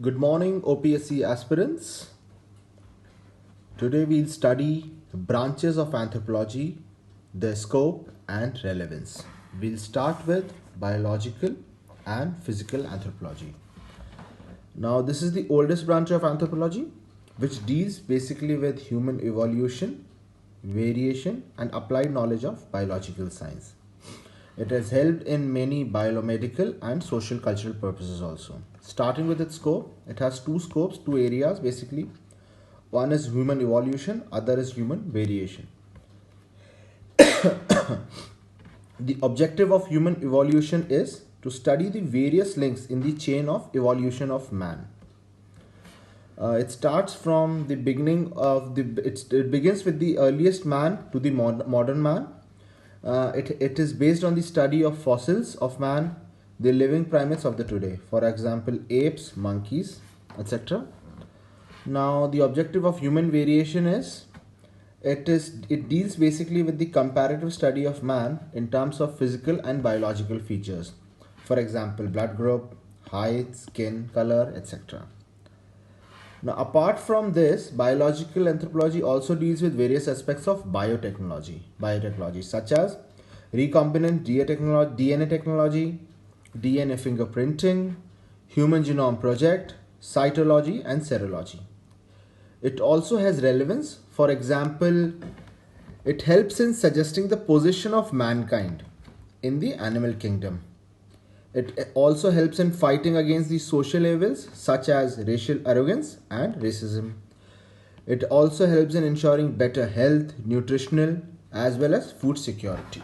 Good morning, OPSC aspirants. Today we'll study branches of anthropology, their scope and relevance. We'll start with biological and physical anthropology. Now, this is the oldest branch of anthropology, which deals basically with human evolution, variation, and applied knowledge of biological science. It has helped in many biomedical and social cultural purposes also. Starting with its scope, it has two scopes, two areas basically. One is human evolution, other is human variation. The objective of human evolution is to study the various links in the chain of evolution of man. It starts from the beginning of it begins with the earliest man to the modern man. It is based on the study of fossils of man, the living primates of the today, for example apes, monkeys, etc. Now the objective of human variation is it deals basically with the comparative study of man in terms of physical and biological features, for example blood group, height, skin color, etc. Now, apart from this, biological anthropology also deals with various aspects of biotechnology such as recombinant DNA technology, DNA fingerprinting, human genome project, cytology, and serology. It also has relevance. For example, it helps in suggesting the position of mankind in the animal kingdom. It also helps in fighting against the social evils such as racial arrogance and racism. It also helps in ensuring better health, nutritional, as well as food security.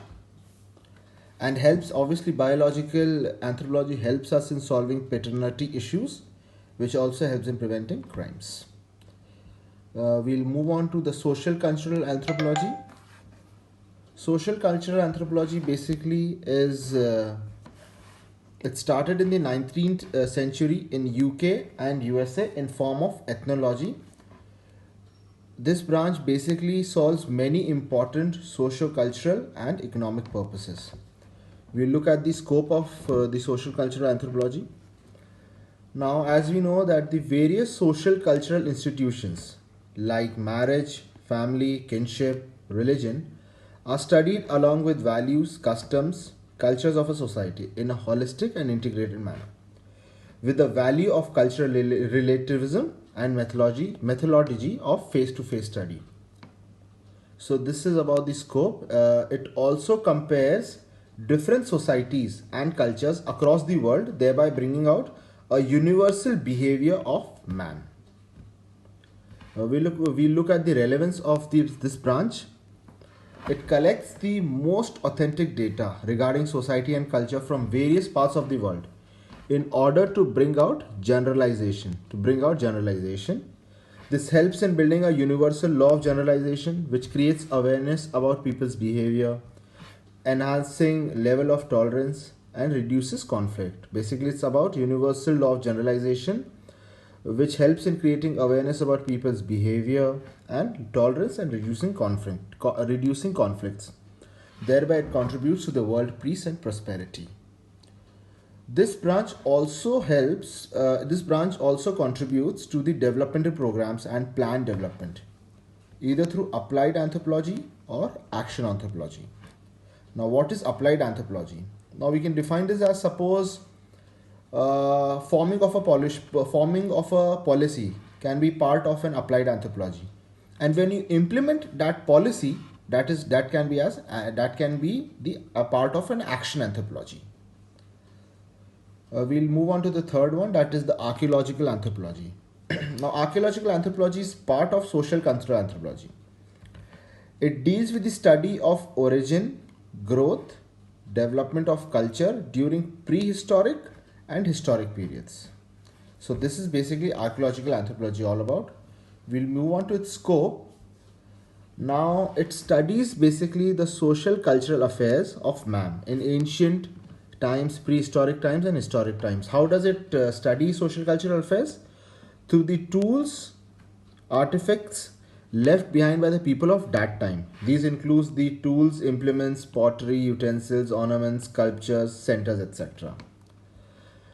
And helps, obviously, biological anthropology helps us in solving paternity issues, which also helps in preventing crimes. We'll move on to the social cultural anthropology. Social cultural anthropology basically is it started in the 19th century in UK and USA in form of ethnology. This branch basically solves many important socio-cultural and economic purposes. We'll look at the scope of the social cultural anthropology. Now, as we know that the various social cultural institutions like marriage, family, kinship, religion are studied along with values, customs, cultures of a society in a holistic and integrated manner, with the value of cultural relativism and methodology of face-to-face study. So this is about the scope. It also compares different societies and cultures across the world, thereby bringing out a universal behavior of man. We look at the relevance of this branch. It collects the most authentic data regarding society and culture from various parts of the world in order to bring out generalization. This helps in building a universal law of generalization which creates awareness about people's behavior, enhancing level of tolerance and reduces conflict. Basically, it's about universal law of generalization which helps in creating awareness about people's behavior and tolerance and reducing conflicts. Thereby, it contributes to the world peace and prosperity. This branch also contributes to the developmental programs and plan development, either through applied anthropology or action anthropology. Now, what is applied anthropology? Now, we can define this as suppose forming of a policy can be part of an applied anthropology, and when you implement that policy, that can be a part of an action anthropology. We'll move on to the third one, that is the archaeological anthropology. Now, archaeological anthropology is part of social cultural anthropology. It deals with the study of origin, growth, development of culture during prehistoric and historic periods. So this is basically archaeological anthropology all about. We'll move on to its scope. Now, it studies basically the social cultural affairs of man in ancient times, prehistoric times, and historic times. How does it study social cultural affairs? Through the tools, artifacts left behind by the people of that time. These include the tools, implements, pottery, utensils, ornaments, sculptures, centers, etc.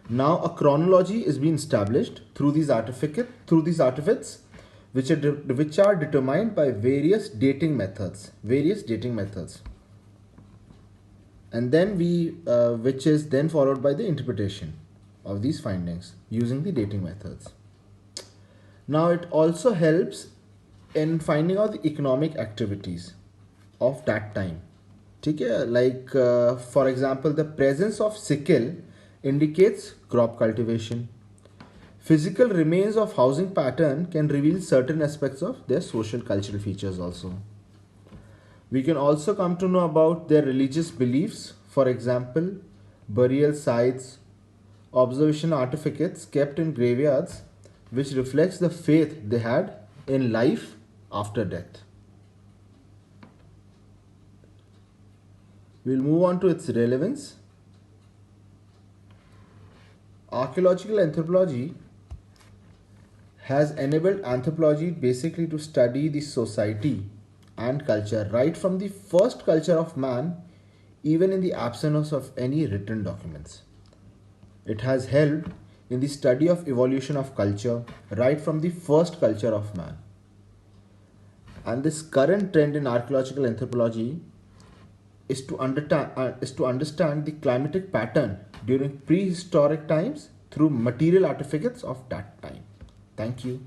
Now a chronology is being established through these artifacts which are determined by various dating methods. And then which is then followed by the interpretation of these findings using the dating methods. Now it also helps in finding out the economic activities of that time. Okay? Like for example, the presence of sickle indicates crop cultivation. Physical remains of housing pattern can reveal certain aspects of their social cultural features also. We can also come to know about their religious beliefs. For example, burial sites, observation artifacts kept in graveyards, which reflects the faith they had in life after death. We'll move on to its relevance. Archaeological anthropology has enabled anthropology basically to study the society and culture right from the first culture of man, even in the absence of any written documents. It has helped in the study of evolution of culture right from the first culture of man. And this current trend in archaeological anthropology is to understand the climatic pattern during prehistoric times through material artifacts of that time. Thank you.